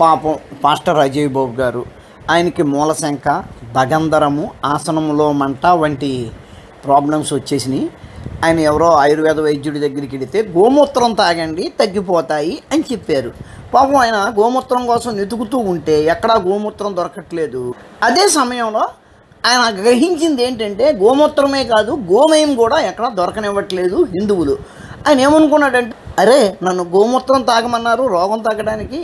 పాపం పాస్టర్ అజయ్ బాబు గారు ఆయనకి మూలశంక, దగంధరము, ఆసనములో మంట వంటి ప్రాబ్లమ్స్ వచ్చేసినాయి. ఆయన ఎవరో ఆయుర్వేద వైద్యుడి దగ్గరికి వెళితే గోమూత్రం తాగండి తగ్గిపోతాయి అని చెప్పారు. పాపం ఆయన గోమూత్రం కోసం వెతుకుతూ ఉంటే ఎక్కడా గోమూత్రం దొరకట్లేదు. అదే సమయంలో ఆయన గ్రహించింది ఏంటంటే గోమూత్రమే కాదు గోమయం కూడా ఎక్కడా దొరకనివ్వట్లేదు హిందువులు. ఆయన ఏమనుకున్నాడంటే, అరే నన్ను గోమూత్రం తాగమన్నారు రోగం తగ్గడానికి,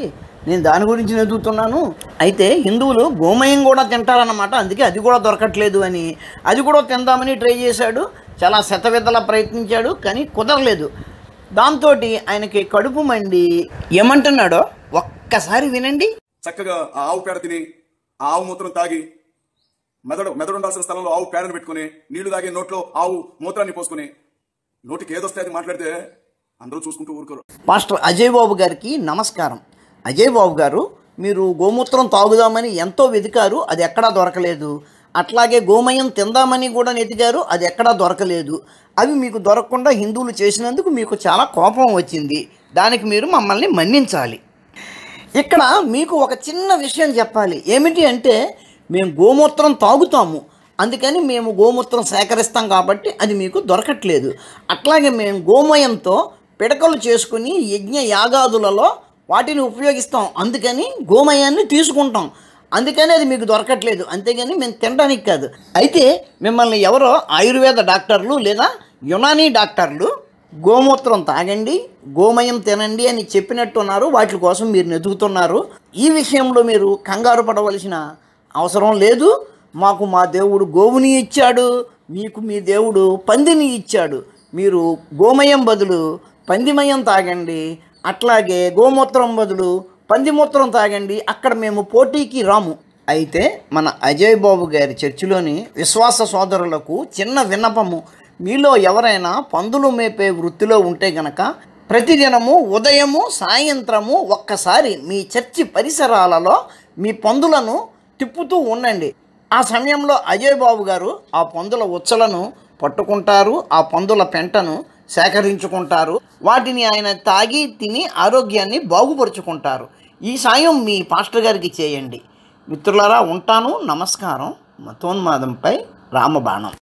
నేను దాని గురించి వెతుకుతున్నాను, అయితే హిందువులు గోమయం కూడా తింటారన్నమాట, అందుకే అది కూడా దొరకట్లేదు అని అది కూడా తిందామని ట్రై చేశాడు. చాలా శతవిధలా ప్రయత్నించాడు, కానీ కుదరలేదు. దాంతో ఆయనకి కడుపు మండి ఏమంటున్నాడో ఒక్కసారి వినండి. చక్కగా ఆవు పేడ తిని ఆవు మూత్రం తాగి మెదడు ఉండాల్సిన స్థలంలో ఆవు పేడను పెట్టుకుని నీళ్లు తాగి నోట్లో ఆవు మూత్రాన్ని పోసుకుని నోటికి ఏదొస్తే అది మాట్లాడితే అందరూ చూసుకుంటూ ఊరుకోరు. పాస్టర్ అజయ్ బాబు గారికి నమస్కారం. అజయ్ బాబు గారు, మీరు గోమూత్రం తాగుదామని ఎంతో వెతికారు, అది ఎక్కడా దొరకలేదు. అట్లాగే గోమయం తిందామని కూడా వెతికారు, అది ఎక్కడా దొరకలేదు. అవి మీకు దొరకకుండా హిందువులు చేసినందుకు మీకు చాలా కోపం వచ్చింది. దానికి మీరు మమ్మల్ని మన్నించాలి. ఇక్కడ మీకు ఒక చిన్న విషయం చెప్పాలి. ఏమిటి అంటే, మేము గోమూత్రం తాగుతాము, అందుకని మేము గోమూత్రం సేకరిస్తాం కాబట్టి అది మీకు దొరకట్లేదు. అట్లాగే మేము గోమయంతో పిడకలు చేసుకుని యజ్ఞ యాగాదులలో వాటిని ఉపయోగిస్తాం, అందుకని గోమయాన్ని తీసుకుంటాం, అందుకని అది మీకు దొరకట్లేదు, అంతేగాని మేము తినడానికి కాదు. అయితే మిమ్మల్ని ఎవరో ఆయుర్వేద డాక్టర్లు లేదా యునానీ డాక్టర్లు గోమూత్రం తాగండి గోమయం తినండి అని చెప్పినట్టున్నారు, వాటి కోసం మీరు వెతుకుతున్నారు. ఈ విషయంలో మీరు కంగారు పడవలసిన అవసరం లేదు. మాకు మా దేవుడు గోవుని ఇచ్చాడు, మీకు మీ దేవుడు పందిని ఇచ్చాడు. మీరు గోమయం బదులు పందిమయం తాగండి, అట్లాగే గోమూత్రం బదులు పందిమూత్రం తాగండి, అక్కడ మేము పోటీకి రాము. అయితే మన అజయ్ బాబు గారి చర్చిలోని విశ్వాస సోదరులకు చిన్న విన్నపము. మీలో ఎవరైనా పందులు మేపే వృత్తిలో ఉంటే గనక ప్రతిదినము ఉదయము సాయంత్రము ఒక్కసారి మీ చర్చి పరిసరాలలో మీ పందులను తిప్పుతూ ఉండండి. ఆ సమయంలో అజయ్ బాబు గారు ఆ పందుల ఉచ్చలను పట్టుకుంటారు, ఆ పందుల పెంటను సేకరించుకుంటారు, వాటిని ఆయన తాగి తిని ఆరోగ్యాన్ని బాగుపరుచుకుంటారు. ఈ సాయం మీ పాస్టర్ గారికి చేయండి. మిత్రులారా, ఉంటాను. నమస్కారం. మతోన్మాదంపై రామబాణం.